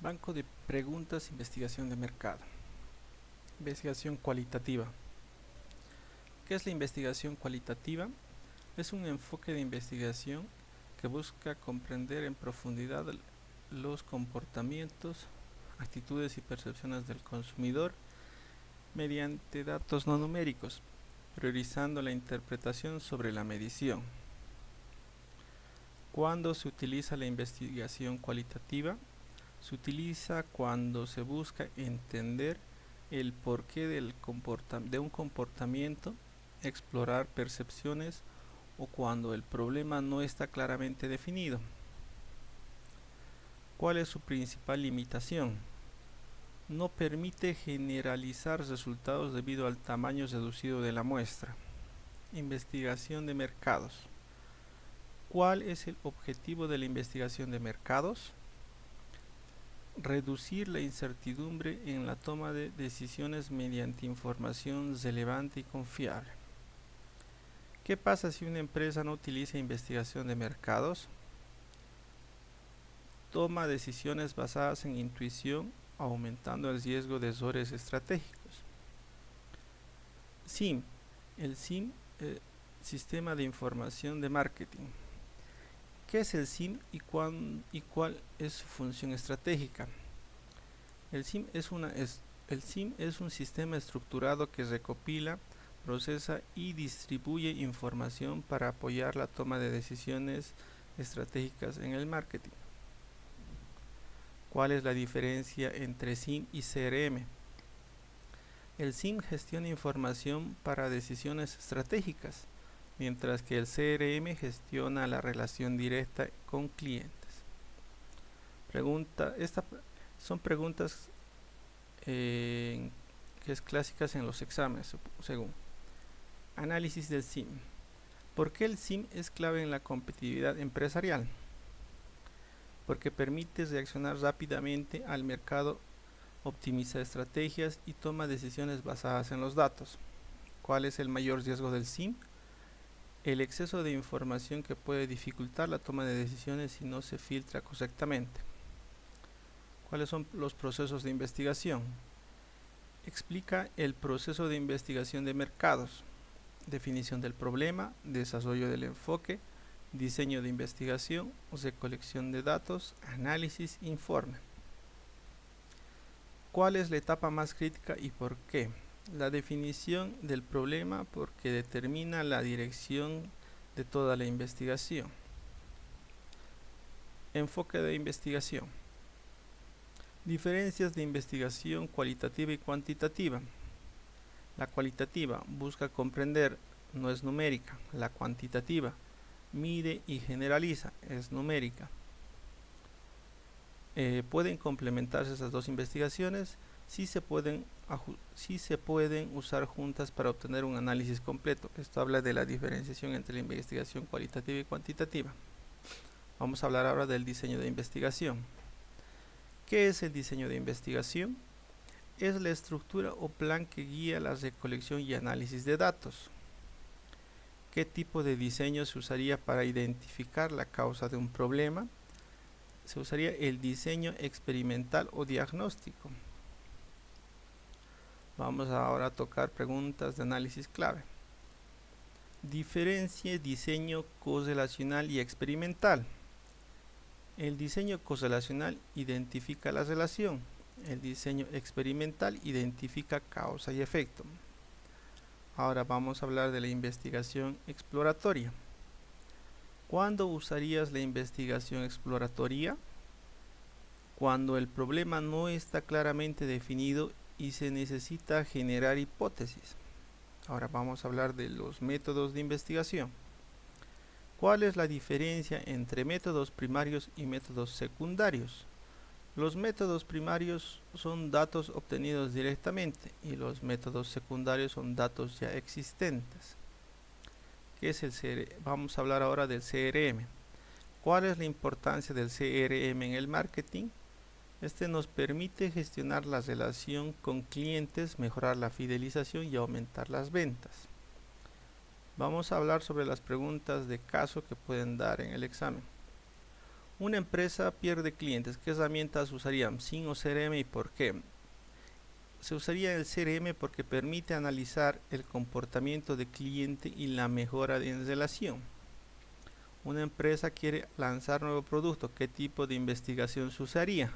Banco de preguntas, investigación de mercado. Investigación cualitativa. ¿Qué es la investigación cualitativa? Es un enfoque de investigación que busca comprender en profundidad los comportamientos, actitudes y percepciones del consumidor mediante datos no numéricos, priorizando la interpretación sobre la medición. ¿Cuándo se utiliza la investigación cualitativa? Se utiliza cuando se busca entender el porqué de un comportamiento, explorar percepciones o cuando el problema no está claramente definido. ¿Cuál es su principal limitación? No permite generalizar resultados debido al tamaño reducido de la muestra. Investigación de mercados. ¿Cuál es el objetivo de la investigación de mercados? Reducir la incertidumbre en la toma de decisiones mediante información relevante y confiable. ¿Qué pasa si una empresa no utiliza investigación de mercados? Toma decisiones basadas en intuición, aumentando el riesgo de errores estratégicos. SIM. El SIM, Sistema de Información de Marketing. ¿Qué es el SIM y cuál es su función estratégica? El SIM es un sistema estructurado que recopila, procesa y distribuye información para apoyar la toma de decisiones estratégicas en el marketing. ¿Cuál es la diferencia entre SIM y CRM? El SIM gestiona información para decisiones estratégicas, mientras que el CRM gestiona la relación directa con clientes. Estas son preguntas que es clásicas en los exámenes, según. Análisis del SIM. ¿Por qué el SIM es clave en la competitividad empresarial? Porque permite reaccionar rápidamente al mercado, optimiza estrategias y toma decisiones basadas en los datos. ¿Cuál es el mayor riesgo del SIM? El exceso de información que puede dificultar la toma de decisiones si no se filtra correctamente. ¿Cuáles son los procesos de investigación? Explica el proceso de investigación de mercados, definición del problema, desarrollo del enfoque, diseño de investigación, recolección de datos, análisis, informe. ¿Cuál es la etapa más crítica y por qué? La definición del problema, porque determina la dirección de toda la investigación. Enfoque de investigación. Diferencias de investigación cualitativa y cuantitativa. La cualitativa busca comprender, no es numérica. La cuantitativa mide y generaliza, es numérica. Pueden complementarse esas dos investigaciones si se pueden usar juntas para obtener un análisis completo. Esto habla de la diferenciación entre la investigación cualitativa y cuantitativa. Vamos a hablar ahora del diseño de investigación. ¿Qué es el diseño de investigación? Es la estructura o plan que guía la recolección y análisis de datos. ¿Qué tipo de diseño se usaría para identificar la causa de un problema? Se usaría el diseño experimental o diagnóstico. Vamos ahora a tocar preguntas de análisis clave. Diferencie diseño correlacional y experimental. El diseño correlacional identifica la relación. El diseño experimental identifica causa y efecto. Ahora vamos a hablar de la investigación exploratoria. ¿Cuándo usarías la investigación exploratoria? Cuando el problema no está claramente definido y se necesita generar hipótesis. Ahora vamos a hablar de los métodos de investigación. ¿Cuál es la diferencia entre métodos primarios y métodos secundarios? Los métodos primarios son datos obtenidos directamente y los métodos secundarios son datos ya existentes. ¿Qué es el CRM? Vamos a hablar ahora del CRM. ¿Cuál es la importancia del CRM en el marketing? Este nos permite gestionar la relación con clientes, mejorar la fidelización y aumentar las ventas. Vamos a hablar sobre las preguntas de caso que pueden dar en el examen. Una empresa pierde clientes. ¿Qué herramientas usarían? SIM o CRM y por qué? Se usaría el CRM porque permite analizar el comportamiento del cliente y la mejora en relación. Una empresa quiere lanzar nuevo producto. ¿Qué tipo de investigación se usaría?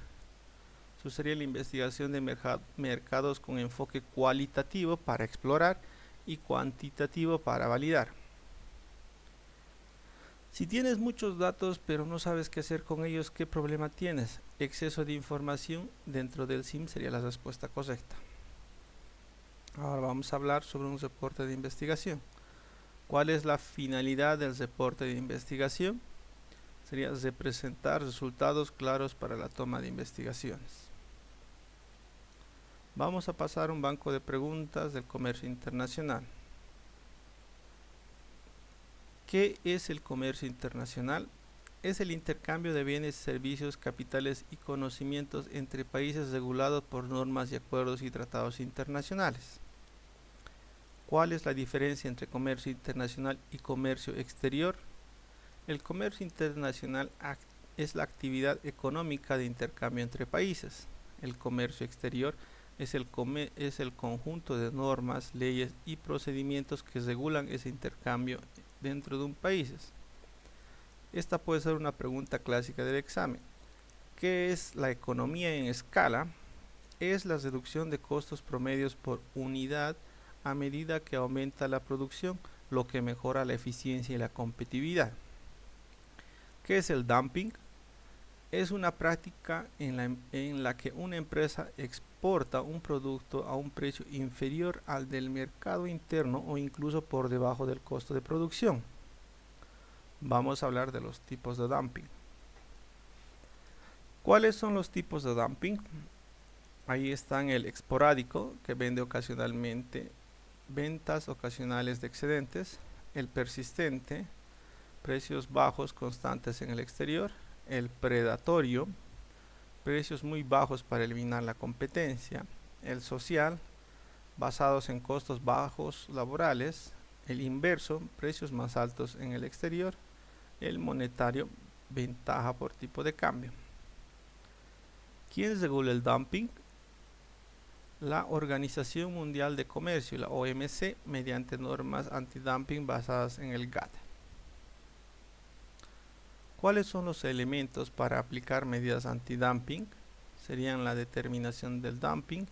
Se usaría la investigación de mercados con enfoque cualitativo para explorar y cuantitativo para validar. Si tienes muchos datos pero no sabes qué hacer con ellos, ¿qué problema tienes? Exceso de información dentro del SIM sería la respuesta correcta. Ahora vamos a hablar sobre un reporte de investigación. ¿Cuál es la finalidad del reporte de investigación? Sería representar resultados claros para la toma de investigaciones. Vamos a pasar a un banco de preguntas del comercio internacional. ¿Qué es el comercio internacional? Es el intercambio de bienes, servicios, capitales y conocimientos entre países regulados por normas y acuerdos y tratados internacionales. ¿Cuál es la diferencia entre comercio internacional y comercio exterior? El comercio internacional es la actividad económica de intercambio entre países. El comercio exterior es el conjunto de normas, leyes y procedimientos que regulan ese intercambio dentro de un país. Esta puede ser una pregunta clásica del examen. ¿Qué es la economía en escala? Es la reducción de costos promedios por unidad a medida que aumenta la producción, lo que mejora la eficiencia y la competitividad. ¿Qué es el dumping? Es una práctica en la que una empresa exporta un producto a un precio inferior al del mercado interno o incluso por debajo del costo de producción. Vamos a hablar de los tipos de dumping. ¿Cuáles son los tipos de dumping? Ahí están el esporádico, que vende ocasionalmente, ventas ocasionales de excedentes, el persistente, precios bajos constantes en el exterior, el predatorio, precios muy bajos para eliminar la competencia, el social, basados en costos bajos laborales, el inverso, precios más altos en el exterior, el monetario, ventaja por tipo de cambio. ¿Quién regula el dumping? La Organización Mundial de Comercio, la OMC, mediante normas antidumping basadas en el GATT. ¿Cuáles son los elementos para aplicar medidas antidumping? Serían la determinación del dumping,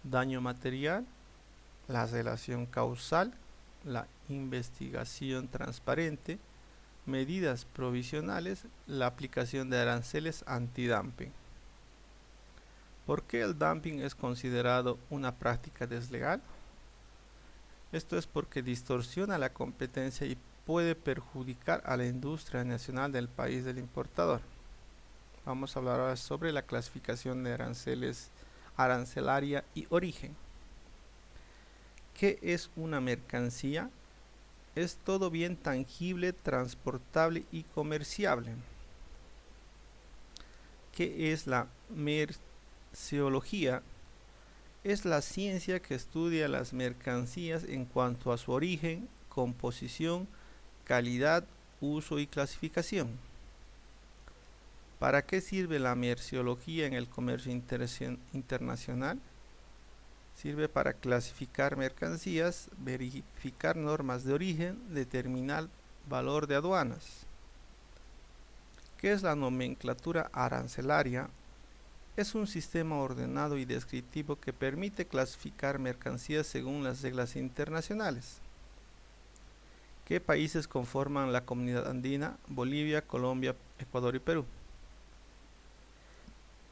daño material, la relación causal, la investigación transparente, medidas provisionales, la aplicación de aranceles antidumping. ¿Por qué el dumping es considerado una práctica desleal? Esto es porque distorsiona la competencia y puede perjudicar a la industria nacional del país del importador. Vamos a hablar ahora sobre la clasificación de aranceles, arancelaria y origen. ¿Qué es una mercancía? Es todo bien tangible, transportable y comerciable. ¿Qué es la merceología? Es la ciencia que estudia las mercancías en cuanto a su origen, composición, calidad, uso y clasificación. ¿Para qué sirve la merceología en el comercio internacional? Sirve para clasificar mercancías, verificar normas de origen, determinar valor de aduanas. ¿Qué es la nomenclatura arancelaria? Es un sistema ordenado y descriptivo que permite clasificar mercancías según las reglas internacionales. ¿Qué países conforman la Comunidad Andina? Bolivia, Colombia, Ecuador y Perú.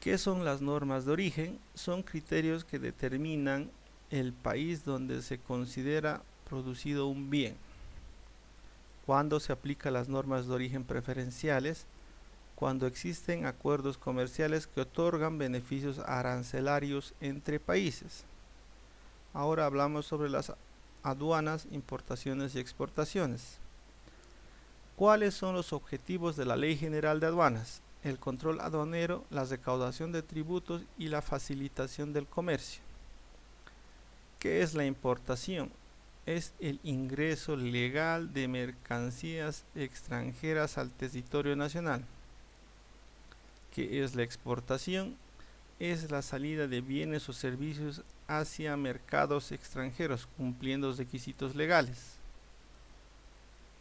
¿Qué son las normas de origen? Son criterios que determinan el país donde se considera producido un bien. ¿Cuándo se aplican las normas de origen preferenciales? Cuando existen acuerdos comerciales que otorgan beneficios arancelarios entre países. Ahora hablamos sobre las aduanas, importaciones y exportaciones. ¿Cuáles son los objetivos de la Ley General de Aduanas? El control aduanero, la recaudación de tributos y la facilitación del comercio. ¿Qué es la importación? Es el ingreso legal de mercancías extranjeras al territorio nacional. ¿Qué es la exportación? Es la salida de bienes o servicios hacia mercados extranjeros cumpliendo requisitos legales.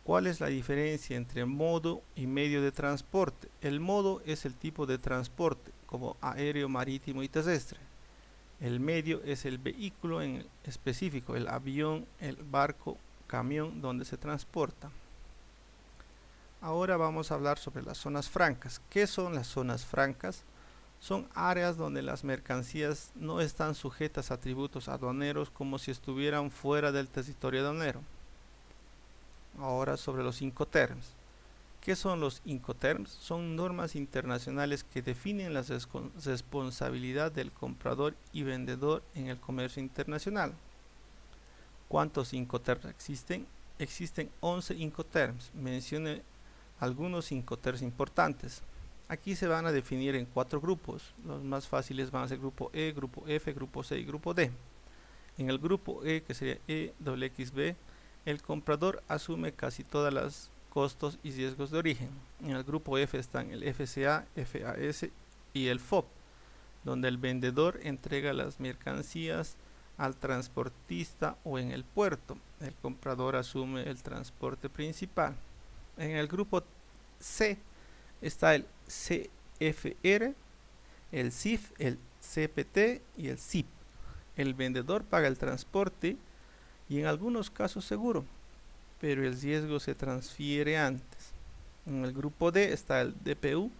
¿Cuál es la diferencia entre modo y medio de transporte? El modo es el tipo de transporte, como aéreo, marítimo y terrestre. El medio es el vehículo en específico, el avión, el barco, camión, donde se transporta. Ahora vamos a hablar sobre las zonas francas. ¿Qué son las zonas francas? Son áreas donde las mercancías no están sujetas a tributos aduaneros como si estuvieran fuera del territorio aduanero. Ahora sobre los Incoterms. ¿Qué son los Incoterms? Son normas internacionales que definen la responsabilidad del comprador y vendedor en el comercio internacional. ¿Cuántos Incoterms existen? Existen 11 Incoterms. Mencione algunos Incoterms importantes. Aquí se van a definir en 4 grupos. Los más fáciles van a ser grupo E, grupo F, grupo C y grupo D. En el grupo E, que sería EXB, el comprador asume casi todos los costos y riesgos de origen. En el grupo F están el FCA, FAS y el FOB, donde el vendedor entrega las mercancías al transportista o en el puerto. El comprador asume el transporte principal. En el grupo C está el CFR, el CIF, el CPT y el CIP. El vendedor paga el transporte y en algunos casos seguro, pero el riesgo se transfiere antes. En el grupo D está el DPU,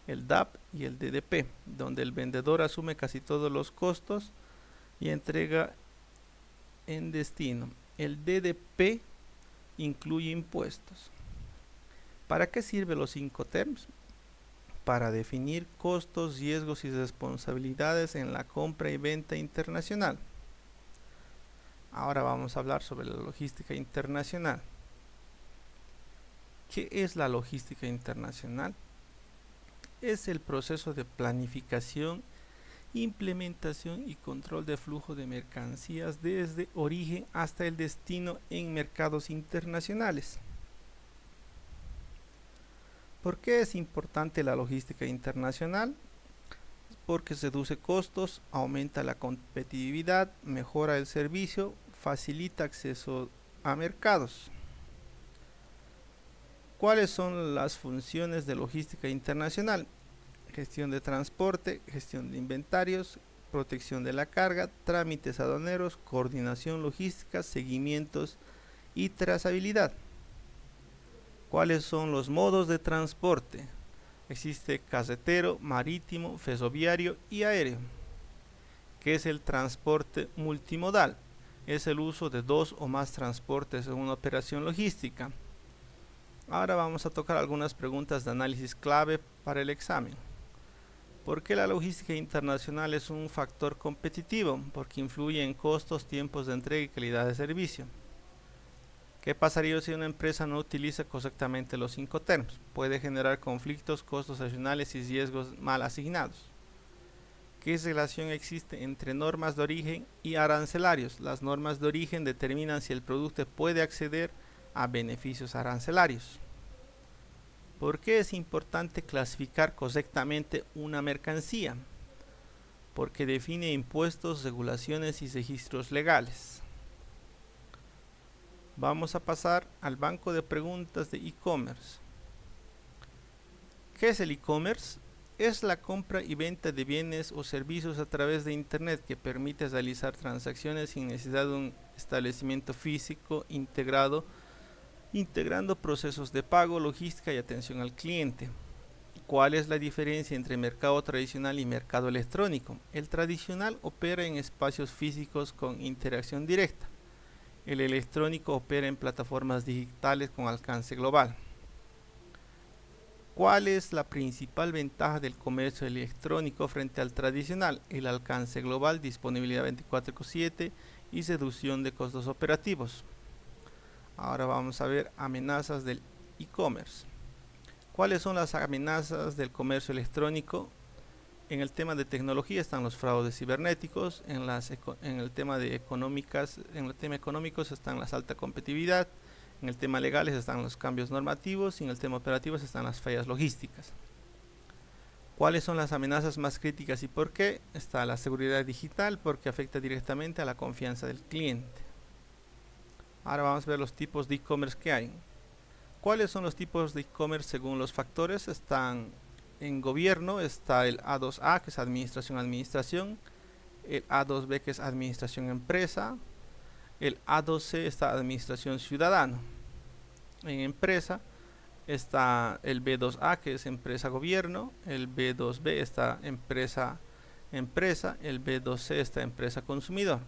el DAP y el DDP, donde el vendedor asume casi todos los costos y entrega en destino. El DDP incluye impuestos. ¿Para qué sirven los Incoterms? Para definir costos, riesgos y responsabilidades en la compra y venta internacional. Ahora vamos a hablar sobre la logística internacional. ¿Qué es la logística internacional? Es el proceso de planificación, implementación y control de flujo de mercancías desde origen hasta el destino en mercados internacionales. ¿Por qué es importante la logística internacional? Porque reduce costos, aumenta la competitividad, mejora el servicio, facilita acceso a mercados. ¿Cuáles son las funciones de logística internacional? Gestión de transporte, gestión de inventarios, protección de la carga, trámites aduaneros, coordinación logística, seguimientos y trazabilidad. ¿Cuáles son los modos de transporte? Existe carretero, marítimo, ferroviario y aéreo. ¿Qué es el transporte multimodal? Es el uso de 2 o más transportes en una operación logística. Ahora vamos a tocar algunas preguntas de análisis clave para el examen. ¿Por qué la logística internacional es un factor competitivo? Porque influye en costos, tiempos de entrega y calidad de servicio. ¿Qué pasaría si una empresa no utiliza correctamente los Incoterms? Puede generar conflictos, costos adicionales y riesgos mal asignados. ¿Qué relación existe entre normas de origen y arancelarios? Las normas de origen determinan si el producto puede acceder a beneficios arancelarios. ¿Por qué es importante clasificar correctamente una mercancía? Porque define impuestos, regulaciones y registros legales. Vamos a pasar al banco de preguntas de e-commerce. ¿Qué es el e-commerce? Es la compra y venta de bienes o servicios a través de Internet que permite realizar transacciones sin necesidad de un establecimiento físico integrado, integrando procesos de pago, logística y atención al cliente. ¿Cuál es la diferencia entre mercado tradicional y mercado electrónico? El tradicional opera en espacios físicos con interacción directa. El electrónico opera en plataformas digitales con alcance global. ¿Cuál es la principal ventaja del comercio electrónico frente al tradicional? El alcance global, disponibilidad 24/7 y reducción de costos operativos. Ahora vamos a ver amenazas del e-commerce. ¿Cuáles son las amenazas del comercio electrónico? En el tema de tecnología están los fraudes cibernéticos, en el tema económicos están las alta competitividad, en el tema legales están los cambios normativos y en el tema operativo están las fallas logísticas. ¿Cuáles son las amenazas más críticas y por qué? Está la seguridad digital, porque afecta directamente a la confianza del cliente. Ahora vamos a ver los tipos de e-commerce que hay. ¿Cuáles son los tipos de e-commerce según los factores? Están en gobierno, está el A2A, que es administración, el A2B, que es administración empresa, el A2C está administración ciudadano. En empresa está el B2A, que es empresa gobierno, el B2B está empresa, el B2C está empresa consumidor.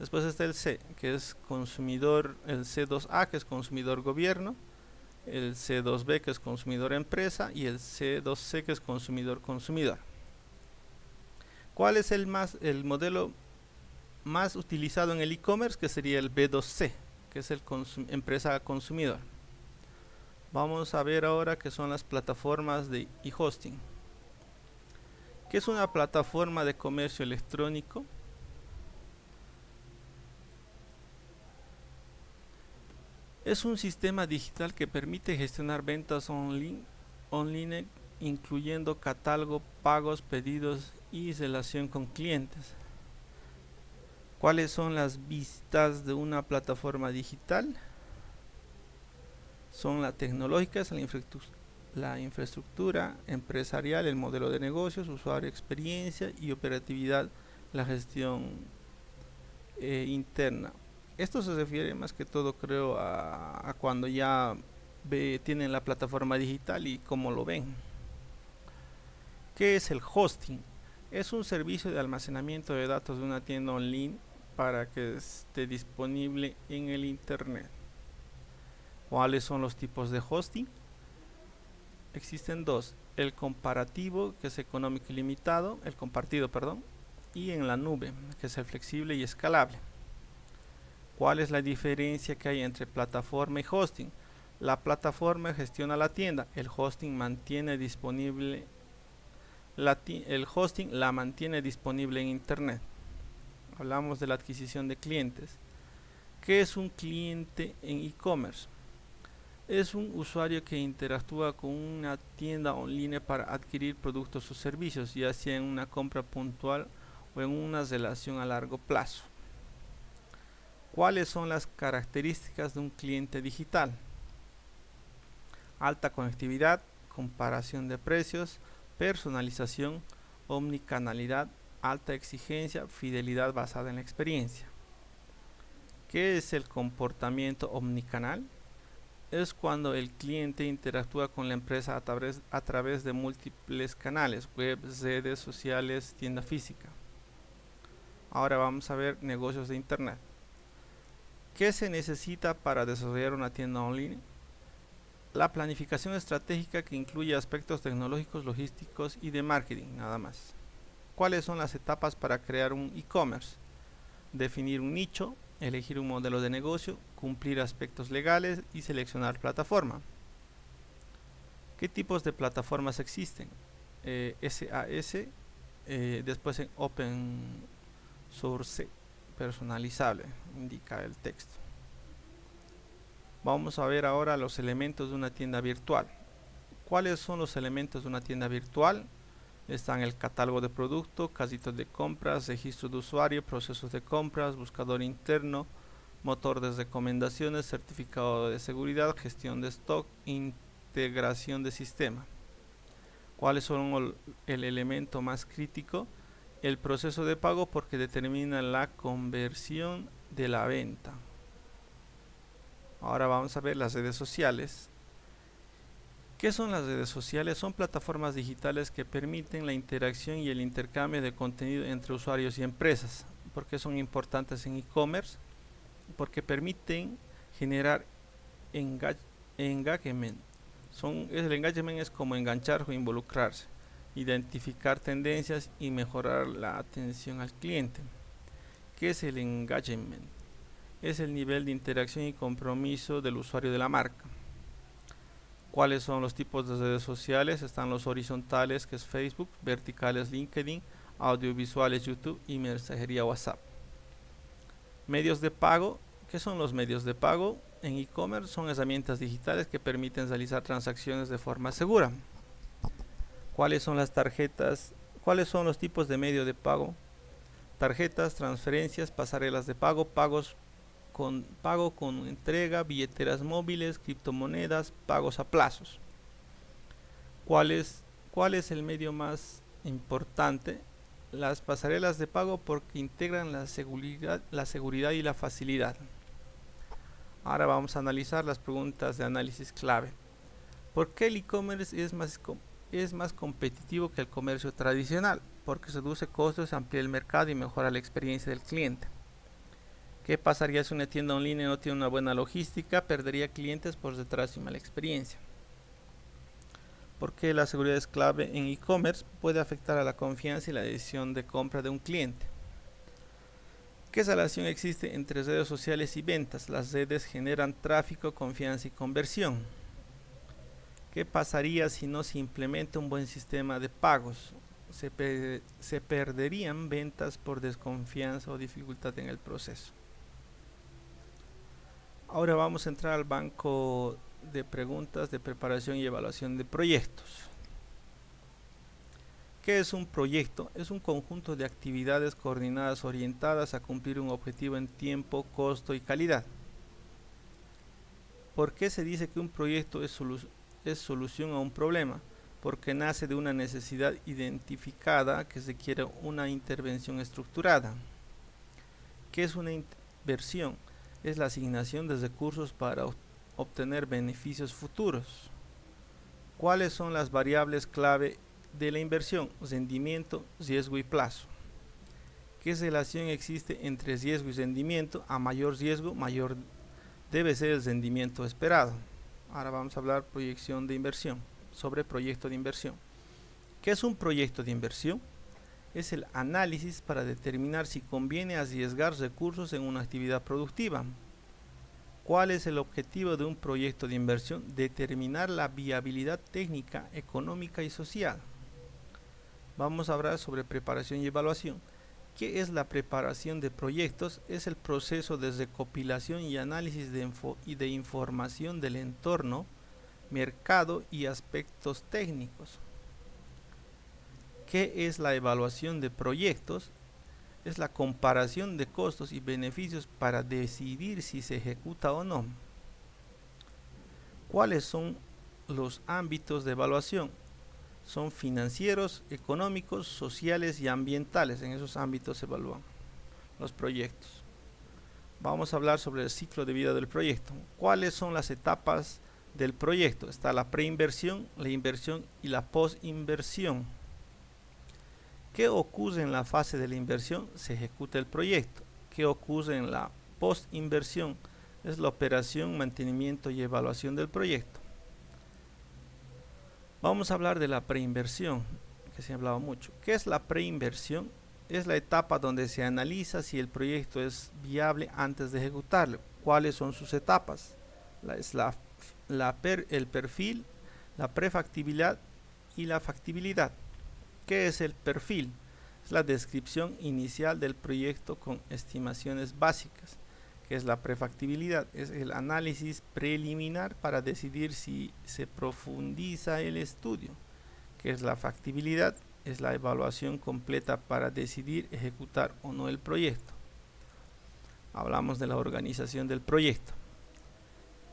Después está el C, que es consumidor, el C2A, que es consumidor gobierno, el C2B, que es consumidor empresa, y el C2C, que es consumidor consumidor. ¿Cuál es el modelo más utilizado en el e-commerce? Que sería el B2C, que es el empresa consumidor. Vamos a ver ahora qué son las plataformas de e-hosting. ¿Qué es una plataforma de comercio electrónico? Es un sistema digital que permite gestionar ventas online, incluyendo catálogo, pagos, pedidos y relación con clientes. ¿Cuáles son las vistas de una plataforma digital? Son la tecnológica, la infraestructura empresarial, el modelo de negocios, usuario, experiencia y operatividad, la gestión interna. Esto se refiere más que todo, creo, a cuando ya tienen la plataforma digital y cómo lo ven. ¿Qué es el hosting? Es un servicio de almacenamiento de datos de una tienda online para que esté disponible en el internet. ¿Cuáles son los tipos de hosting? Existen dos: el comparativo, que es económico y limitado, el compartido, perdón, y en la nube, que es el flexible y escalable. ¿Cuál es la diferencia que hay entre plataforma y hosting? La plataforma gestiona la tienda, el hosting mantiene disponible el hosting la mantiene disponible en internet. Hablamos de la adquisición de clientes. ¿Qué es un cliente en e-commerce? Es un usuario que interactúa con una tienda online para adquirir productos o servicios, ya sea en una compra puntual o en una relación a largo plazo. ¿Cuáles son las características de un cliente digital? Alta conectividad, comparación de precios, personalización, omnicanalidad, alta exigencia, fidelidad basada en la experiencia. ¿Qué es el comportamiento omnicanal? Es cuando el cliente interactúa con la empresa a través de múltiples canales, web, redes sociales, tienda física. Ahora vamos a ver negocios de internet. ¿Qué se necesita para desarrollar una tienda online? La planificación estratégica, que incluye aspectos tecnológicos, logísticos y de marketing, nada más. ¿Cuáles son las etapas para crear un e-commerce? Definir un nicho, elegir un modelo de negocio, cumplir aspectos legales y seleccionar plataforma. ¿Qué tipos de plataformas existen? SaaS, después en Open Source, personalizable, indica el texto. Vamos a ver ahora los elementos de una tienda virtual. ¿Cuáles son los elementos de una tienda virtual? Están el catálogo de producto, casitos de compras, registro de usuario, procesos de compras, buscador interno, motor de recomendaciones, certificado de seguridad, gestión de stock, integración de sistema. ¿Cuáles son el elemento más crítico? El proceso de pago, porque determina la conversión de la venta. Ahora vamos a ver las redes sociales. ¿Qué son las redes sociales? Son plataformas digitales que permiten la interacción y el intercambio de contenido entre usuarios y empresas. ¿Por qué son importantes en e-commerce? Porque permiten generar engagement. El engagement es como enganchar o involucrarse, identificar tendencias y mejorar la atención al cliente. ¿Qué es el engagement? Es el nivel de interacción y compromiso del usuario de la marca. ¿Cuáles son los tipos de redes sociales? Están los horizontales, que es Facebook, verticales, LinkedIn, audiovisuales, YouTube y mensajería, WhatsApp. Medios de pago. ¿Qué son los medios de pago? En e-commerce son herramientas digitales que permiten realizar transacciones de forma segura. ¿Cuáles son las tarjetas? ¿Cuáles son los tipos de medio de pago? Tarjetas, transferencias, pasarelas de pago, pago con entrega, billeteras móviles, criptomonedas, pagos a plazos. ¿Cuál es el medio más importante? Las pasarelas de pago, porque integran la seguridad y la facilidad. Ahora vamos a analizar las preguntas de análisis clave. ¿Por qué el e-commerce es más competitivo que el comercio tradicional? Porque reduce costos, amplía el mercado y mejora la experiencia del cliente. ¿Qué pasaría si una tienda online no tiene una buena logística? Perdería clientes por retraso y mala experiencia. ¿Por qué la seguridad es clave en e-commerce? Puede afectar a la confianza y la decisión de compra de un cliente. ¿Qué relación existe entre redes sociales y ventas? Las redes generan tráfico, confianza y conversión. ¿Qué pasaría si no se implementa un buen sistema de pagos? Se perderían ventas por desconfianza o dificultad en el proceso. Ahora vamos a entrar al banco de preguntas de preparación y evaluación de proyectos. ¿Qué es un proyecto? Es un conjunto de actividades coordinadas orientadas a cumplir un objetivo en tiempo, costo y calidad. ¿Por qué se dice que un proyecto es solución a un problema? Porque nace de una necesidad identificada que requiere una intervención estructurada. ¿Qué es una inversión? Es la asignación de recursos para obtener beneficios futuros. ¿Cuáles son las variables clave de la inversión? Rendimiento, riesgo y plazo. ¿Qué relación existe entre riesgo y rendimiento? A mayor riesgo, mayor debe ser el rendimiento esperado. Ahora vamos a hablar proyección de inversión, sobre proyecto de inversión. ¿Qué es un proyecto de inversión? Es el análisis para determinar si conviene arriesgar recursos en una actividad productiva. ¿Cuál es el objetivo de un proyecto de inversión? Determinar la viabilidad técnica, económica y social. Vamos a hablar sobre preparación y evaluación. ¿Qué es la preparación de proyectos? Es el proceso de recopilación y análisis de información del entorno, mercado y aspectos técnicos. ¿Qué es la evaluación de proyectos? Es la comparación de costos y beneficios para decidir si se ejecuta o no. ¿Cuáles son los ámbitos de evaluación? Son financieros, económicos, sociales y ambientales. En esos ámbitos se evalúan los proyectos. Vamos a hablar sobre el ciclo de vida del proyecto. ¿Cuáles son las etapas del proyecto? Está la preinversión, la inversión y la postinversión. ¿Qué ocurre en la fase de la inversión? Se ejecuta el proyecto. ¿Qué ocurre en la postinversión? Es la operación, mantenimiento y evaluación del proyecto. Vamos a hablar de la preinversión, que se ha hablado mucho. ¿Qué es la preinversión? Es la etapa donde se analiza si el proyecto es viable antes de ejecutarlo. ¿Cuáles son sus etapas? El perfil, la prefactibilidad y la factibilidad. ¿Qué es el perfil? Es la descripción inicial del proyecto con estimaciones básicas. ¿Qué es la prefactibilidad? Es el análisis preliminar para decidir si se profundiza el estudio. ¿Qué es la factibilidad? Es la evaluación completa para decidir ejecutar o no el proyecto. Hablamos de la organización del proyecto.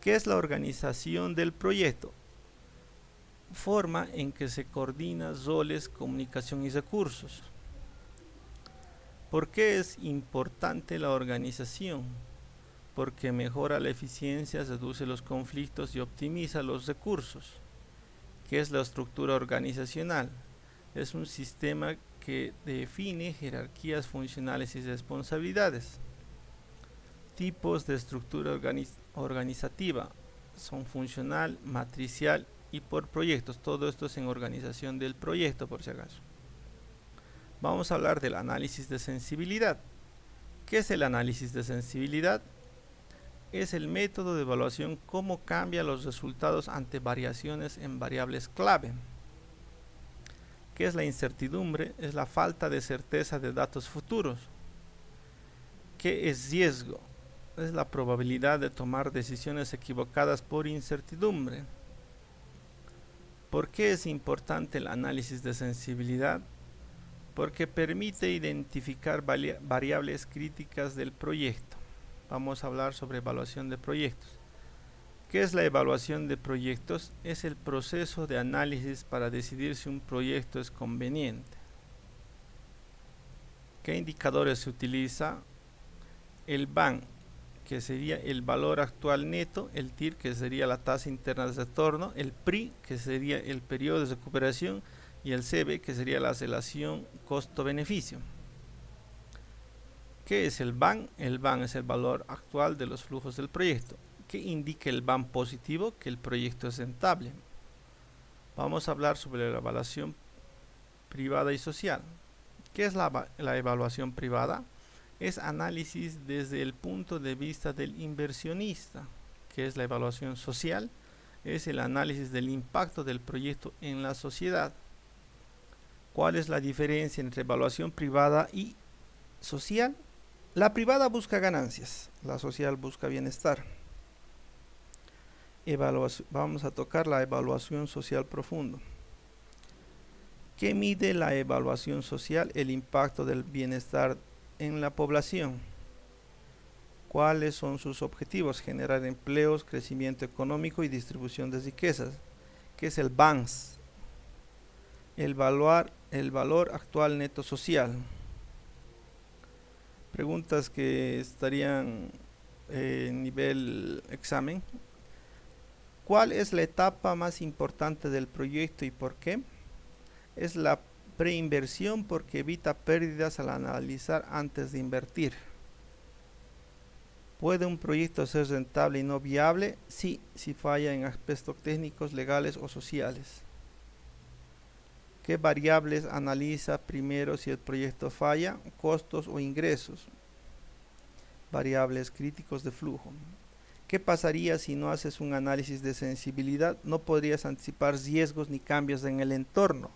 ¿Qué es la organización del proyecto? Forma en que se coordina roles, comunicación y recursos. ¿Por qué es importante la organización? Porque mejora la eficiencia, reduce los conflictos y optimiza los recursos. ¿Qué es la estructura organizacional? Es un sistema que define jerarquías funcionales y responsabilidades. Tipos de estructura organizativa son funcional, matricial y por proyectos. Todo esto es en organización del proyecto, por si acaso. Vamos a hablar del análisis de sensibilidad. ¿Qué es el análisis de sensibilidad? Es el método de evaluación cómo cambia los resultados ante variaciones en variables clave. ¿Qué es la incertidumbre? Es la falta de certeza de datos futuros. ¿Qué es riesgo? Es la probabilidad de tomar decisiones equivocadas por incertidumbre. ¿Por qué es importante el análisis de sensibilidad? Porque permite identificar variables críticas del proyecto. Vamos a hablar sobre evaluación de proyectos. ¿Qué es la evaluación de proyectos? Es el proceso de análisis para decidir si un proyecto es conveniente. ¿Qué indicadores se utiliza? El BAN, que sería el valor actual neto, el TIR, que sería la tasa interna de retorno, el PRI, que sería el periodo de recuperación, y el CB, que sería la relación costo-beneficio. ¿Qué es el BAN? El BAN es el valor actual de los flujos del proyecto. ¿Qué indica el BAN positivo? Que el proyecto es rentable. Vamos a hablar sobre la evaluación privada y social. ¿Qué es la evaluación privada? Es análisis desde el punto de vista del inversionista. ¿Qué es la evaluación social? Es el análisis del impacto del proyecto en la sociedad. ¿Cuál es la diferencia entre evaluación privada y social? La privada busca ganancias, la social busca bienestar. Vamos a tocar la evaluación social profundo. ¿Qué mide la evaluación social? El impacto del bienestar en la población. ¿Cuáles son sus objetivos? Generar empleos, crecimiento económico y distribución de riquezas. ¿Qué es el BANS? El valor actual neto social. Preguntas que estarían en nivel examen. ¿Cuál es la etapa más importante del proyecto y por qué? Es la preinversión porque evita pérdidas al analizar antes de invertir. ¿Puede un proyecto ser rentable y no viable? Sí, si falla en aspectos técnicos, legales o sociales. ¿Qué variables analiza primero si el proyecto falla? Costos o ingresos. Variables críticos de flujo. ¿Qué pasaría si no haces un análisis de sensibilidad? No podrías anticipar riesgos ni cambios en el entorno.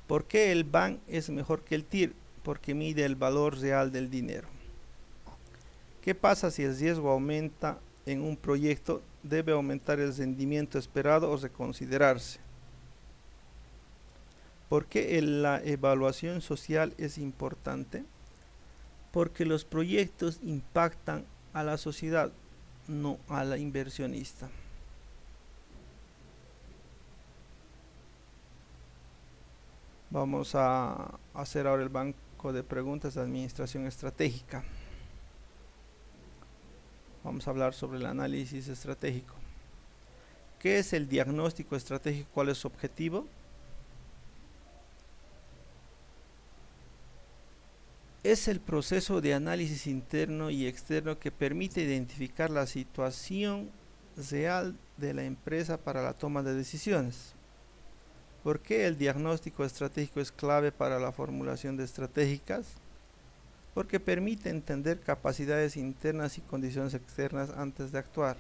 ¿Por qué el BAN es mejor que el TIR? Porque mide el valor real del dinero. ¿Qué pasa si el riesgo aumenta en un proyecto? ¿Debe aumentar el rendimiento esperado o reconsiderarse? ¿Por qué la evaluación social es importante? Porque los proyectos impactan a la sociedad, no a la inversionista. Vamos a hacer ahora el banco de preguntas de administración estratégica. Vamos a hablar sobre el análisis estratégico. ¿Qué es el diagnóstico estratégico? ¿Cuál es su objetivo? Es el proceso de análisis interno y externo que permite identificar la situación real de la empresa para la toma de decisiones. ¿Por qué el diagnóstico estratégico es clave para la formulación de estratégicas? Porque permite entender capacidades internas y condiciones externas antes de actuar.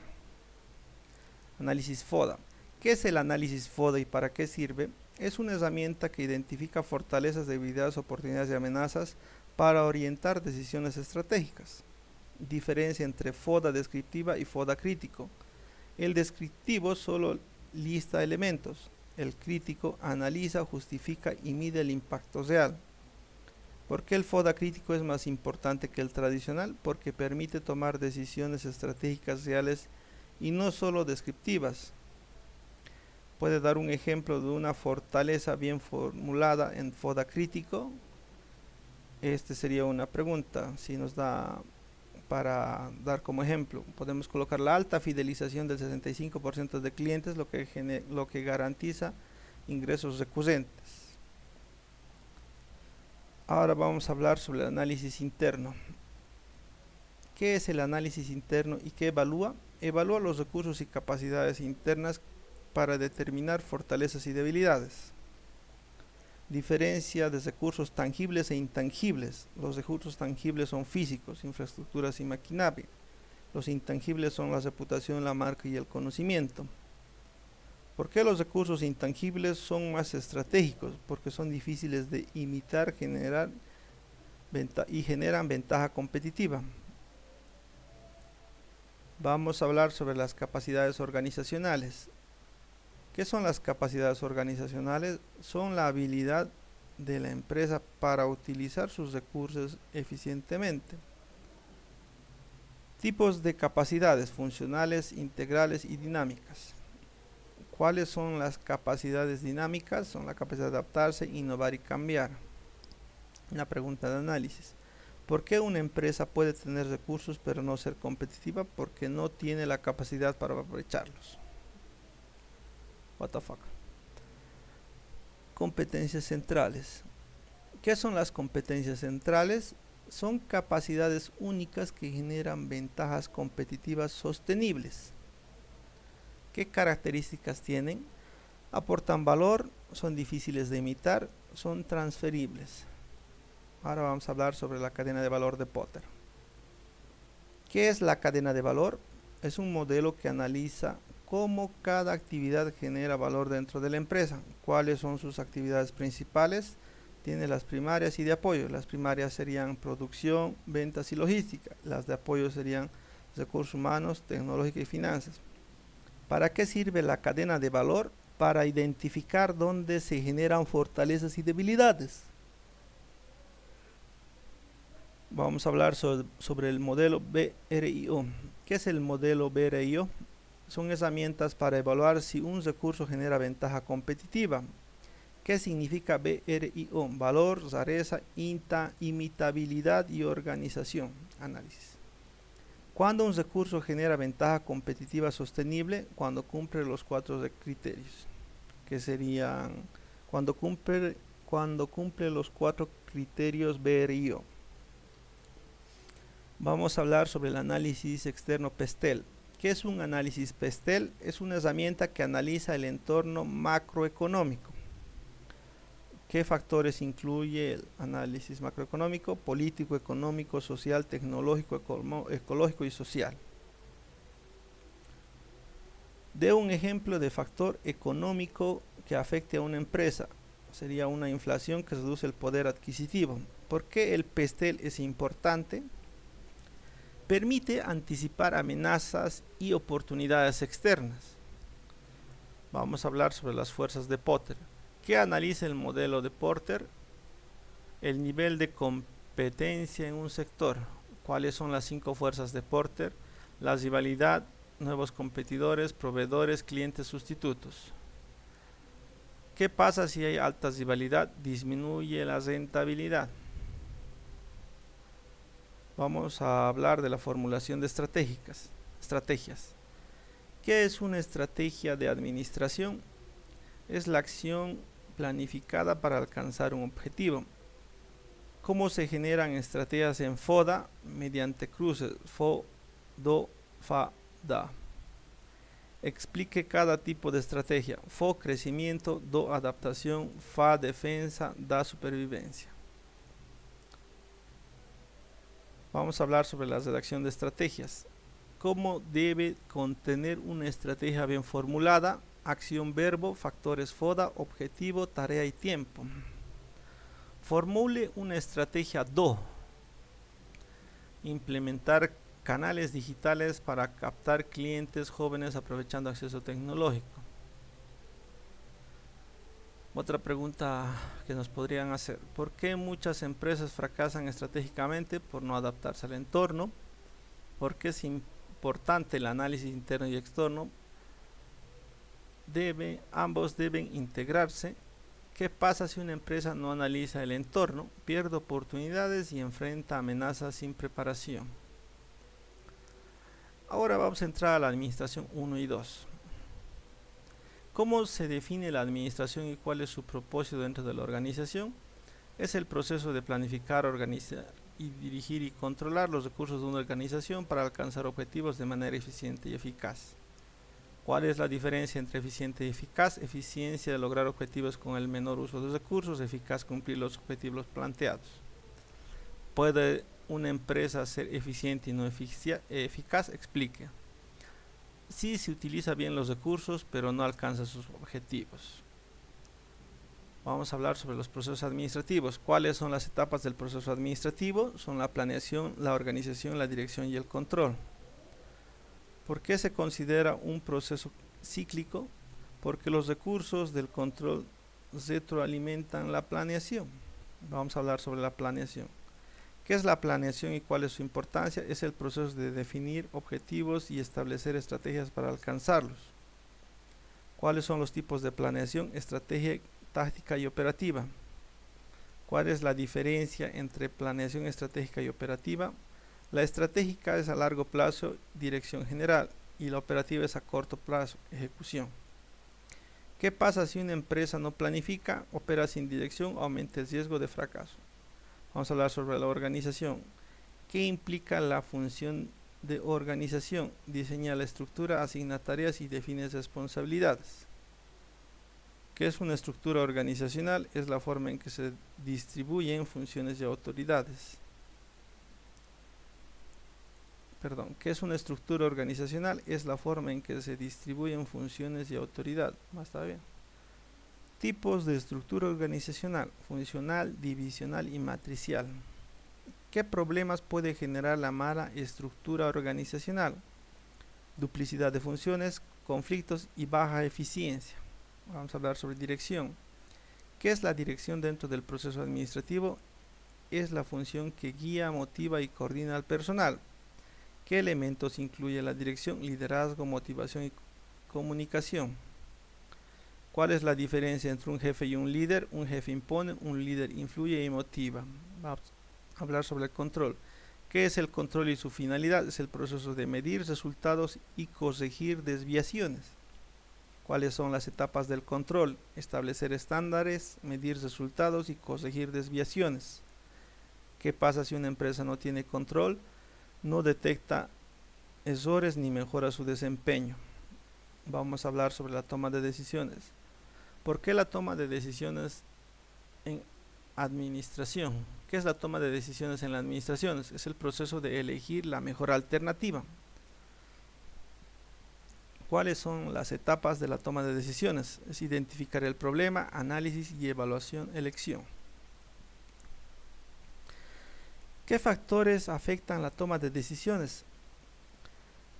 Análisis FODA. ¿Qué es el análisis FODA y para qué sirve? Es una herramienta que identifica fortalezas, debilidades, oportunidades y amenazas para orientar decisiones estratégicas. Diferencia entre FODA descriptiva y FODA crítico. El descriptivo solo lista elementos. El crítico analiza, justifica y mide el impacto real. ¿Por qué el FODA crítico es más importante que el tradicional? Porque permite tomar decisiones estratégicas reales y no solo descriptivas. Puede dar un ejemplo de una fortaleza bien formulada en FODA crítico. Este sería una pregunta, si nos da para dar como ejemplo. Podemos colocar la alta fidelización del 65% de clientes, lo que garantiza ingresos recurrentes. Ahora vamos a hablar sobre el análisis interno. ¿Qué es el análisis interno y qué evalúa? Evalúa los recursos y capacidades internas para determinar fortalezas y debilidades. Diferencia de recursos tangibles e intangibles. Los recursos tangibles son físicos, infraestructuras y maquinaria. Los intangibles son la reputación, la marca y el conocimiento. ¿Por qué los recursos intangibles son más estratégicos? Porque son difíciles de imitar y generan ventaja competitiva. Vamos a hablar sobre las capacidades organizacionales. ¿Qué son las capacidades organizacionales? Son la habilidad de la empresa para utilizar sus recursos eficientemente. Tipos de capacidades funcionales, integrales y dinámicas. ¿Cuáles son las capacidades dinámicas? Son la capacidad de adaptarse, innovar y cambiar. Una pregunta de análisis. ¿Por qué una empresa puede tener recursos pero no ser competitiva? Porque no tiene la capacidad para aprovecharlos. What the fuck. Competencias centrales. ¿Qué son las competencias centrales? Son capacidades únicas que generan ventajas competitivas sostenibles. ¿Qué características tienen? Aportan valor, son difíciles de imitar, son transferibles. Ahora vamos a hablar sobre la cadena de valor de Porter. ¿Qué es la cadena de valor? Es un modelo que analiza cómo cada actividad genera valor dentro de la empresa. ¿Cuáles son sus actividades principales? Tiene las primarias y de apoyo. Las primarias serían producción, ventas y logística. Las de apoyo serían recursos humanos, tecnológica y finanzas. ¿Para qué sirve la cadena de valor? Para identificar dónde se generan fortalezas y debilidades. Vamos a hablar sobre el modelo BRIO. ¿Qué es el modelo BRIO? Son herramientas para evaluar si un recurso genera ventaja competitiva. ¿Qué significa BRIO? Valor, rareza, imitabilidad y organización. Análisis. ¿Cuándo un recurso genera ventaja competitiva sostenible? Cuando cumple los 4 criterios, que serían cuando cumple los 4 criterios BRIO. Vamos a hablar sobre el análisis externo PESTEL. ¿Qué es un análisis PESTEL? Es una herramienta que analiza el entorno macroeconómico. ¿Qué factores incluye el análisis macroeconómico? Político, económico, social, tecnológico, ecológico y social. De un ejemplo de factor económico que afecte a una empresa. Sería una inflación que reduce el poder adquisitivo. ¿Por qué el PESTEL es importante? Permite anticipar amenazas y oportunidades externas. Vamos a hablar sobre las fuerzas de Porter. ¿Qué analiza el modelo de Porter? El nivel de competencia en un sector. ¿Cuáles son las 5 fuerzas de Porter? La rivalidad, nuevos competidores, proveedores, clientes, sustitutos. ¿Qué pasa si hay alta rivalidad? Disminuye la rentabilidad. Vamos a hablar de la formulación de estrategias. ¿Qué es una estrategia de administración? Es la acción planificada para alcanzar un objetivo. ¿Cómo se generan estrategias en FODA? Mediante cruces FO, DO, FA, DA. Explique cada tipo de estrategia. FO, crecimiento, DO, adaptación, FA, defensa, DA, supervivencia. Vamos a hablar sobre la redacción de estrategias. ¿Cómo debe contener una estrategia bien formulada? Acción, verbo, factores FODA, objetivo, tarea y tiempo. Formule una estrategia DO. Implementar canales digitales para captar clientes jóvenes aprovechando acceso tecnológico. Otra pregunta que nos podrían hacer: ¿por qué muchas empresas fracasan estratégicamente? Por no adaptarse al entorno. ¿Por qué es importante el análisis interno y externo? Ambos deben integrarse. ¿Qué pasa si una empresa no analiza el entorno? Pierde oportunidades y enfrenta amenazas sin preparación. Ahora vamos a entrar a la administración 1 y 2. ¿Cómo se define la administración y cuál es su propósito dentro de la organización? Es el proceso de planificar, organizar y dirigir y controlar los recursos de una organización para alcanzar objetivos de manera eficiente y eficaz. ¿Cuál es la diferencia entre eficiente y eficaz? Eficiencia de lograr objetivos con el menor uso de recursos, eficaz cumplir los objetivos planteados. ¿Puede una empresa ser eficiente y no eficaz? Explique. Sí, se utiliza bien los recursos, pero no alcanza sus objetivos. Vamos a hablar sobre los procesos administrativos. ¿Cuáles son las etapas del proceso administrativo? Son la planeación, la organización, la dirección y el control. ¿Por qué se considera un proceso cíclico? Porque los recursos del control retroalimentan la planeación. Vamos a hablar sobre la planeación. ¿Qué es la planeación y cuál es su importancia? Es el proceso de definir objetivos y establecer estrategias para alcanzarlos. ¿Cuáles son los tipos de planeación? Estrategia, táctica y operativa. ¿Cuál es la diferencia entre planeación estratégica y operativa? La estratégica es a largo plazo, dirección general, y la operativa es a corto plazo, ejecución. ¿Qué pasa si una empresa no planifica, opera sin dirección, aumenta el riesgo de fracaso? Vamos a hablar sobre la organización. ¿Qué implica la función de organización? Diseña la estructura, asigna tareas y define responsabilidades. ¿Qué es una estructura organizacional? Es la forma en que se distribuyen funciones y autoridades. ¿Qué es una estructura organizacional? Es la forma en que se distribuyen funciones y autoridad. Está bien. Tipos de estructura organizacional: funcional, divisional y matricial. ¿Qué problemas puede generar la mala estructura organizacional? Duplicidad de funciones, conflictos y baja eficiencia. Vamos a hablar sobre dirección. ¿Qué es la dirección dentro del proceso administrativo? Es la función que guía, motiva y coordina al personal. ¿Qué elementos incluye la dirección? Liderazgo, motivación y comunicación. ¿Cuál es la diferencia entre un jefe y un líder? Un jefe impone, un líder influye y motiva. Vamos a hablar sobre el control. ¿Qué es el control y su finalidad? Es el proceso de medir resultados y corregir desviaciones. ¿Cuáles son las etapas del control? Establecer estándares, medir resultados y corregir desviaciones. ¿Qué pasa si una empresa no tiene control? No detecta errores ni mejora su desempeño. Vamos a hablar sobre la toma de decisiones. ¿Por qué la toma de decisiones en administración? ¿Qué es la toma de decisiones en la administración? Es el proceso de elegir la mejor alternativa. ¿Cuáles son las etapas de la toma de decisiones? Es identificar el problema, análisis y evaluación, elección. ¿Qué factores afectan la toma de decisiones?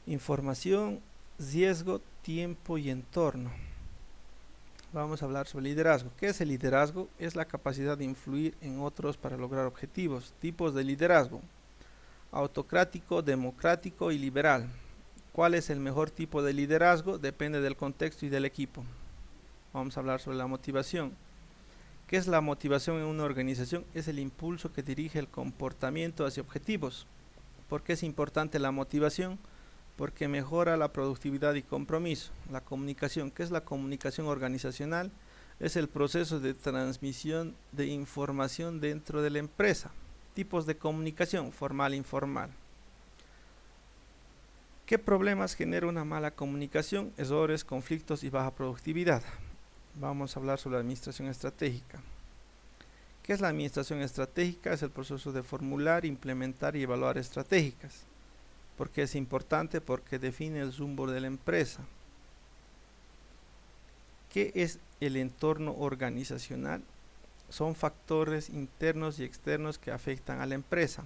Información, riesgo, tiempo y entorno. Vamos a hablar sobre liderazgo. ¿Qué es el liderazgo? Es la capacidad de influir en otros para lograr objetivos. Tipos de liderazgo: autocrático, democrático y liberal. ¿Cuál es el mejor tipo de liderazgo? Depende del contexto y del equipo. Vamos a hablar sobre la motivación. ¿Qué es la motivación en una organización? Es el impulso que dirige el comportamiento hacia objetivos. ¿Por qué es importante la motivación? Porque mejora la productividad y compromiso. La comunicación. ¿Qué es la comunicación organizacional? Es el proceso de transmisión de información dentro de la empresa. Tipos de comunicación: formal e informal. ¿Qué problemas genera una mala comunicación? Errores, conflictos y baja productividad. Vamos a hablar sobre la administración estratégica. ¿Qué es la administración estratégica? Es el proceso de formular, implementar y evaluar estratégicas. ¿Por qué es importante? Porque define el rumbo de la empresa. ¿Qué es el entorno organizacional? Son factores internos y externos que afectan a la empresa.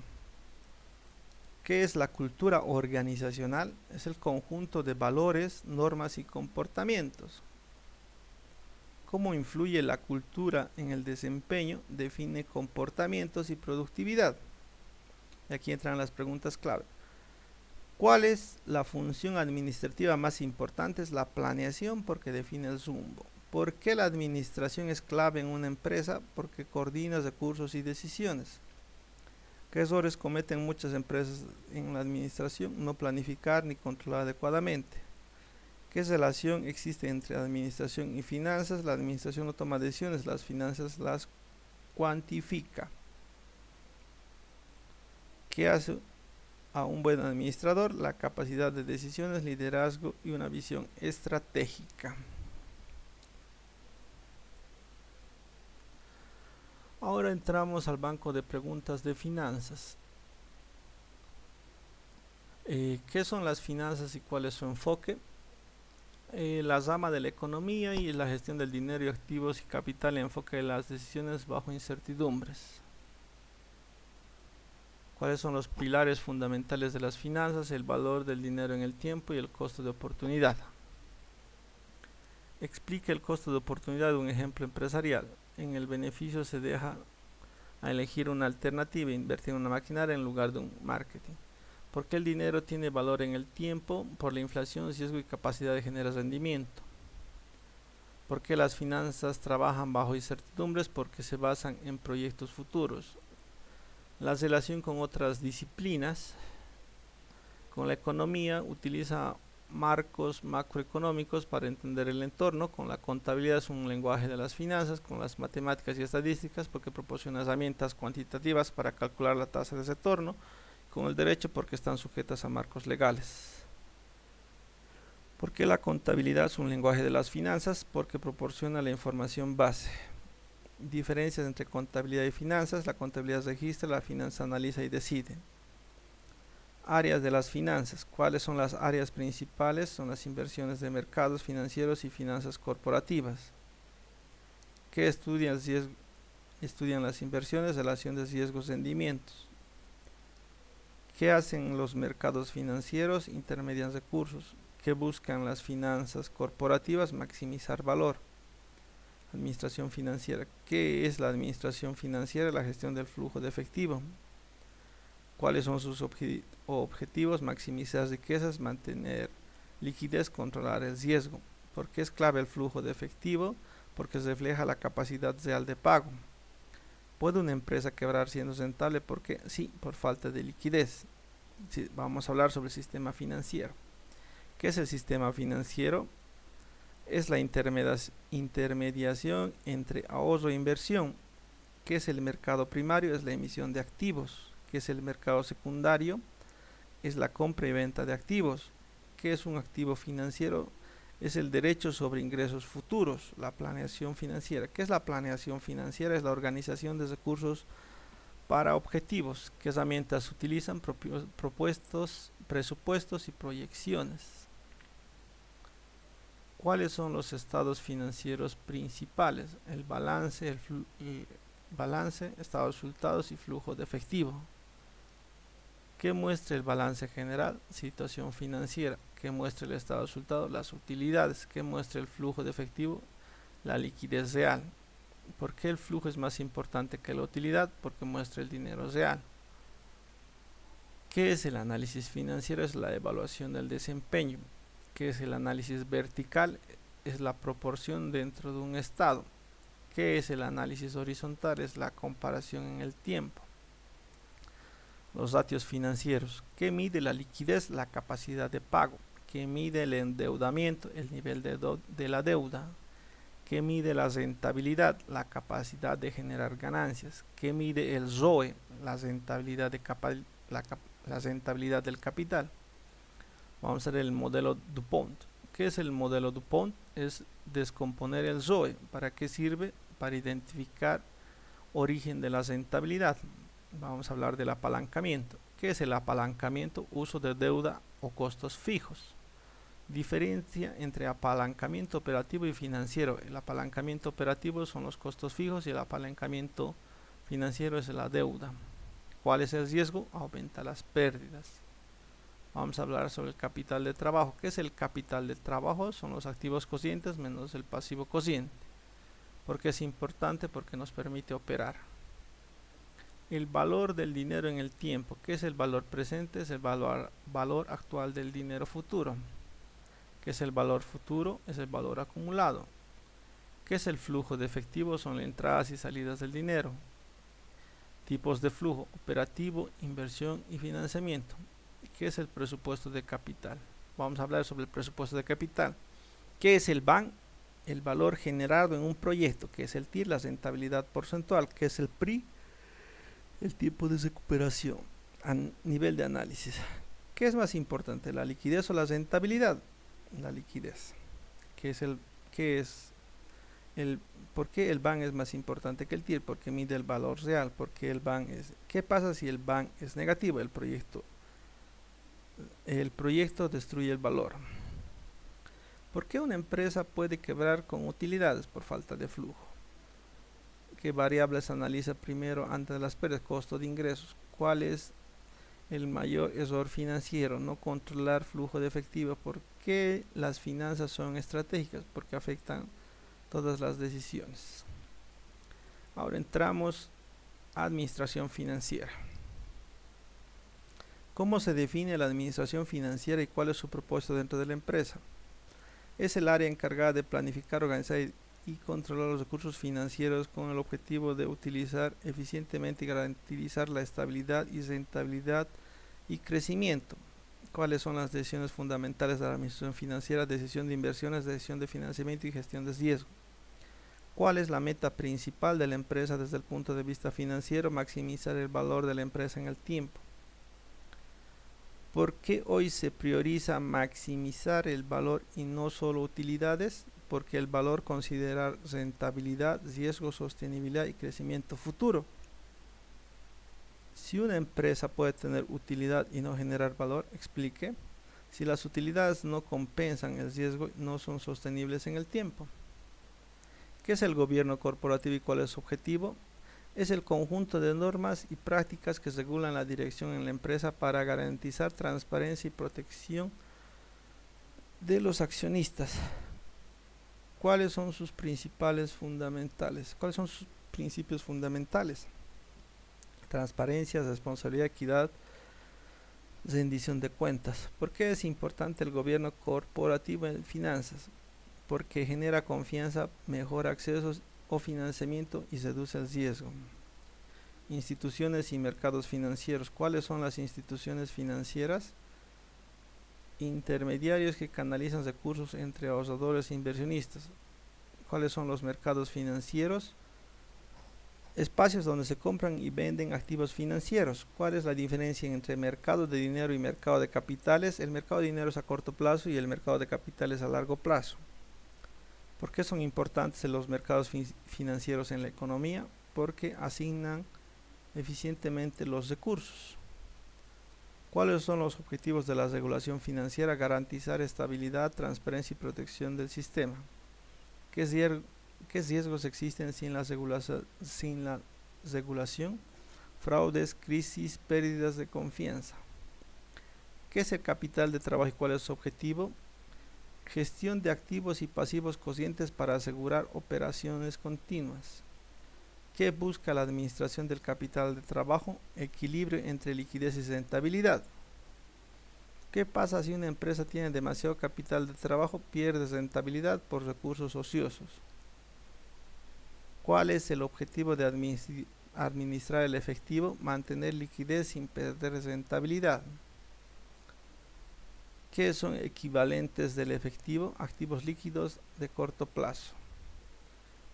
¿Qué es la cultura organizacional? Es el conjunto de valores, normas y comportamientos. ¿Cómo influye la cultura en el desempeño? Define comportamientos y productividad. Y aquí entran las preguntas clave. ¿Cuál es la función administrativa más importante? Es la planeación, porque define el rumbo. ¿Por qué la administración es clave en una empresa? Porque coordina recursos y decisiones. ¿Qué errores cometen muchas empresas en la administración? No planificar ni controlar adecuadamente. ¿Qué relación existe entre administración y finanzas? La administración no toma decisiones, las finanzas las cuantifica. ¿Qué hace a un buen administrador? La capacidad de decisiones, liderazgo y una visión estratégica. Ahora entramos al banco de preguntas de finanzas. ¿Qué son las finanzas y cuál es su enfoque? La rama de la economía y la gestión del dinero y activos y capital, enfoque de las decisiones bajo incertidumbres. ¿Cuáles son los pilares fundamentales de las finanzas? El valor del dinero en el tiempo y el costo de oportunidad. Explique el costo de oportunidad de un ejemplo empresarial. En el beneficio se deja a elegir una alternativa, invertir en una maquinaria en lugar de un marketing. Porque el dinero tiene valor en el tiempo, por la inflación, riesgo y capacidad de generar rendimiento. Porque las finanzas trabajan bajo incertidumbres, porque se basan en proyectos futuros. La relación con otras disciplinas, con la economía, utiliza marcos macroeconómicos para entender el entorno. Con la contabilidad es un lenguaje de las finanzas. Con las matemáticas y estadísticas porque proporciona herramientas cuantitativas para calcular la tasa de retorno. Con el derecho porque están sujetas a marcos legales. ¿Por qué la contabilidad es un lenguaje de las finanzas? Porque proporciona la información base. Diferencias entre contabilidad y finanzas. La contabilidad registra, la finanza analiza y decide. Áreas de las finanzas. ¿Cuáles son las áreas principales? Son las inversiones de mercados financieros y finanzas corporativas. ¿Qué estudian? Estudian las inversiones, relación de riesgos, rendimientos. ¿Qué hacen los mercados financieros? Intermedian recursos. ¿Qué buscan las finanzas corporativas? Maximizar valor. Administración financiera. ¿Qué es la administración financiera? La gestión del flujo de efectivo. ¿Cuáles son sus objetivos? Maximizar riquezas, mantener liquidez, controlar el riesgo. ¿Por qué es clave el flujo de efectivo? Porque refleja la capacidad real de pago. ¿Puede una empresa quebrar siendo rentable? ¿Por qué? Sí, por falta de liquidez. Sí, vamos a hablar sobre el sistema financiero. ¿Qué es el sistema financiero? Es la intermediación entre ahorro e inversión. ¿Qué es el mercado primario? Es la emisión de activos. ¿Qué es el mercado secundario? Es la compra y venta de activos. ¿Qué es un activo financiero? Es el derecho sobre ingresos futuros, la planeación financiera. ¿Qué es la planeación financiera? Es la organización de recursos para objetivos. ¿Qué herramientas utilizan? Presupuestos y proyecciones. ¿Cuáles son los estados financieros principales? El balance, estados de resultados y flujo de efectivo. ¿Qué muestra el balance general? Situación financiera. ¿Qué muestra el estado de resultados? Las utilidades. ¿Qué muestra el flujo de efectivo? La liquidez real. ¿Por qué el flujo es más importante que la utilidad? Porque muestra el dinero real. ¿Qué es el análisis financiero? Es la evaluación del desempeño. ¿Qué es el análisis vertical? Es la proporción dentro de un estado. ¿Qué es el análisis horizontal? Es la comparación en el tiempo. Los ratios financieros. ¿Qué mide la liquidez? La capacidad de pago. ¿Qué mide el endeudamiento? El nivel de la deuda. ¿Qué mide la rentabilidad? La capacidad de generar ganancias. ¿Qué mide el ROE? La rentabilidad del capital. Vamos a ver el modelo DuPont. ¿Qué es el modelo DuPont? Es descomponer el ROE. ¿Para qué sirve? Para identificar origen de la rentabilidad. Vamos a hablar del apalancamiento. ¿Qué es el apalancamiento? Uso de deuda o costos fijos. Diferencia entre apalancamiento operativo y financiero. El apalancamiento operativo son los costos fijos y el apalancamiento financiero es la deuda. ¿Cuál es el riesgo? Aumenta las pérdidas. Vamos a hablar sobre el capital de trabajo. ¿Qué es el capital de trabajo? Son los activos cocientes menos el pasivo cociente. ¿Por qué es importante? Porque nos permite operar. El valor del dinero en el tiempo. ¿Qué es el valor presente? Es el valor actual del dinero futuro. ¿Qué es el valor futuro? Es el valor acumulado. ¿Qué es el flujo de efectivo? Son las entradas y salidas del dinero. Tipos de flujo: operativo, inversión y financiamiento. ¿Qué es el presupuesto de capital? Vamos a hablar sobre el presupuesto de capital. ¿Qué es el BAN? El valor generado en un proyecto. ¿Qué es el TIR? La rentabilidad porcentual. ¿Qué es el PRI? El tiempo de recuperación a nivel de análisis. ¿Qué es más importante, la liquidez o la rentabilidad? La liquidez. ¿Por qué el BAN es más importante que el TIR? Porque mide el valor real. Porque el BAN ¿qué pasa si el BAN es negativo? El proyecto destruye el valor. ¿Por qué una empresa puede quebrar con utilidades? Por falta de flujo. ¿Qué variables analiza primero antes de las pérdidas? Costo de ingresos. ¿Cuál es el mayor error financiero, no controlar flujo de efectivo. ¿Por qué las finanzas son estratégicas? Porque afectan todas las decisiones. Ahora entramos a administración financiera. ¿Cómo se define la administración financiera y cuál es su propósito dentro de la empresa? Es el área encargada de planificar, organizar y controlar los recursos financieros con el objetivo de utilizar eficientemente y garantizar la estabilidad y rentabilidad y crecimiento. ¿Cuáles son las decisiones fundamentales de la administración financiera? Decisión de inversiones, decisión de financiamiento y gestión de riesgo. ¿Cuál es la meta principal de la empresa desde el punto de vista financiero? Maximizar el valor de la empresa en el tiempo. ¿Por qué hoy se prioriza maximizar el valor y no solo utilidades? Porque el valor considera rentabilidad, riesgo, sostenibilidad y crecimiento futuro. Si una empresa puede tener utilidad y no generar valor, explique. Si las utilidades no compensan el riesgo, no son sostenibles en el tiempo. ¿Qué es el gobierno corporativo y cuál es su objetivo? Es el conjunto de normas y prácticas que regulan la dirección en la empresa para garantizar transparencia y protección de los accionistas. ¿Cuáles son sus principales fundamentales? ¿Cuáles son sus principios fundamentales? Transparencia, responsabilidad, equidad, rendición de cuentas. ¿Por qué es importante el gobierno corporativo en finanzas? Porque genera confianza, mejora accesos o financiamiento y reduce el riesgo. Instituciones y mercados financieros. ¿Cuáles son las instituciones financieras? Intermediarios que canalizan recursos entre ahorradores e inversionistas. ¿Cuáles son los mercados financieros? Espacios donde se compran y venden activos financieros. ¿Cuál es la diferencia entre mercado de dinero y mercado de capitales? El mercado de dinero es a corto plazo y el mercado de capitales a largo plazo. ¿Por qué son importantes los mercados financieros en la economía? Porque asignan eficientemente los recursos. ¿Cuáles son los objetivos de la regulación financiera? Garantizar estabilidad, transparencia y protección del sistema. ¿Qué riesgos existen sin la regulación? Fraudes, crisis, pérdidas de confianza. ¿Qué es el capital de trabajo y cuál es su objetivo? Gestión de activos y pasivos conscientes para asegurar operaciones continuas. ¿Qué busca la administración del capital de trabajo? Equilibrio entre liquidez y rentabilidad. ¿Qué pasa si una empresa tiene demasiado capital de trabajo? Pierde rentabilidad por recursos ociosos. ¿Cuál es el objetivo de administrar el efectivo? Mantener liquidez sin perder rentabilidad. ¿Qué son equivalentes del efectivo? Activos líquidos de corto plazo.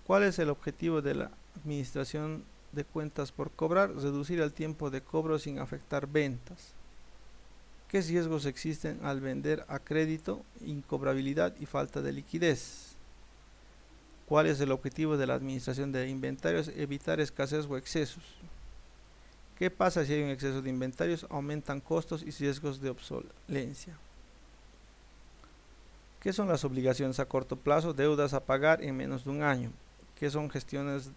¿Cuál es el objetivo de la administración de cuentas por cobrar? Reducir el tiempo de cobro sin afectar ventas. ¿Qué riesgos existen al vender a crédito? Incobrabilidad y falta de liquidez. ¿Cuál es el objetivo de la administración de inventarios? Evitar escasez o excesos. ¿Qué pasa si hay un exceso de inventarios? Aumentan costos y riesgos de obsolencia. ¿Qué son las obligaciones a corto plazo? Deudas a pagar en menos de un año. ¿Qué son gestiones?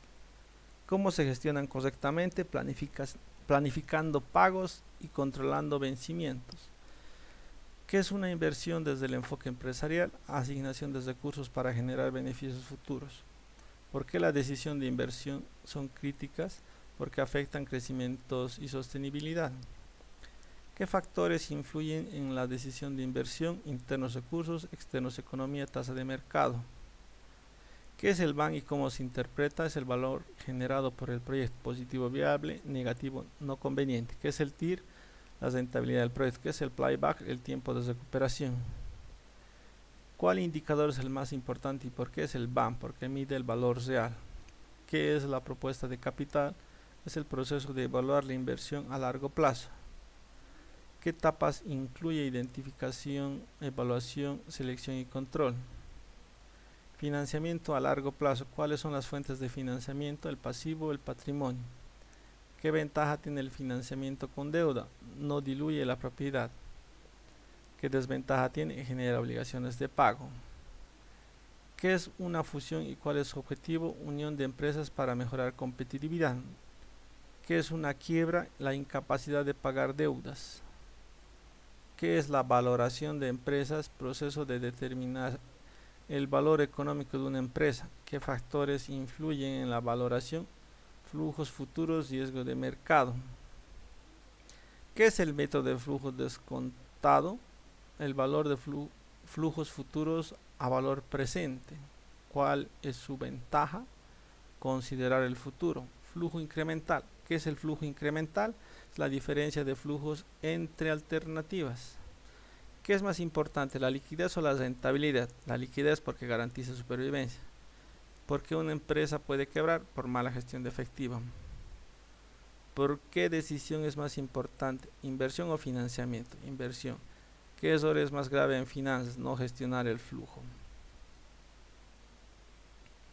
¿Cómo se gestionan correctamente? Planificando pagos y controlando vencimientos. ¿Qué es una inversión desde el enfoque empresarial? Asignación de recursos para generar beneficios futuros. ¿Por qué la decisión de inversión son críticas? Porque afectan crecimientos y sostenibilidad. ¿Qué factores influyen en la decisión de inversión? Internos recursos, externos economía, tasa de mercado. ¿Qué es el BAN y cómo se interpreta? Es el valor generado por el proyecto, positivo viable, negativo no conveniente. ¿Qué es el TIR? La rentabilidad del proyecto. ¿Qué es el playback? El tiempo de recuperación. ¿Cuál indicador es el más importante y por qué es el BAN? Porque mide el valor real. ¿Qué es la propuesta de capital? Es el proceso de evaluar la inversión a largo plazo. ¿Qué etapas incluye? Identificación, evaluación, selección y control. Financiamiento a largo plazo. ¿Cuáles son las fuentes de financiamiento? El pasivo, el patrimonio. ¿Qué ventaja tiene el financiamiento con deuda? No diluye la propiedad. ¿Qué desventaja tiene? Genera obligaciones de pago. ¿Qué es una fusión y cuál es su objetivo? Unión de empresas para mejorar competitividad. ¿Qué es una quiebra? La incapacidad de pagar deudas. ¿Qué es la valoración de empresas? Proceso de determinar el valor económico de una empresa. ¿Qué factores influyen en la valoración? Flujos futuros, riesgo de mercado. ¿Qué es el método de flujo descontado? El valor de flujos futuros a valor presente. ¿Cuál es su ventaja? Considerar el futuro. Flujo incremental. ¿Qué es el flujo incremental? Es la diferencia de flujos entre alternativas. ¿Qué es más importante, la liquidez o la rentabilidad? La liquidez porque garantiza supervivencia. ¿Por qué una empresa puede quebrar? Por mala gestión de efectivo. ¿Por qué decisión es más importante? ¿Inversión o financiamiento? Inversión. ¿Qué error es más grave en finanzas? No gestionar el flujo.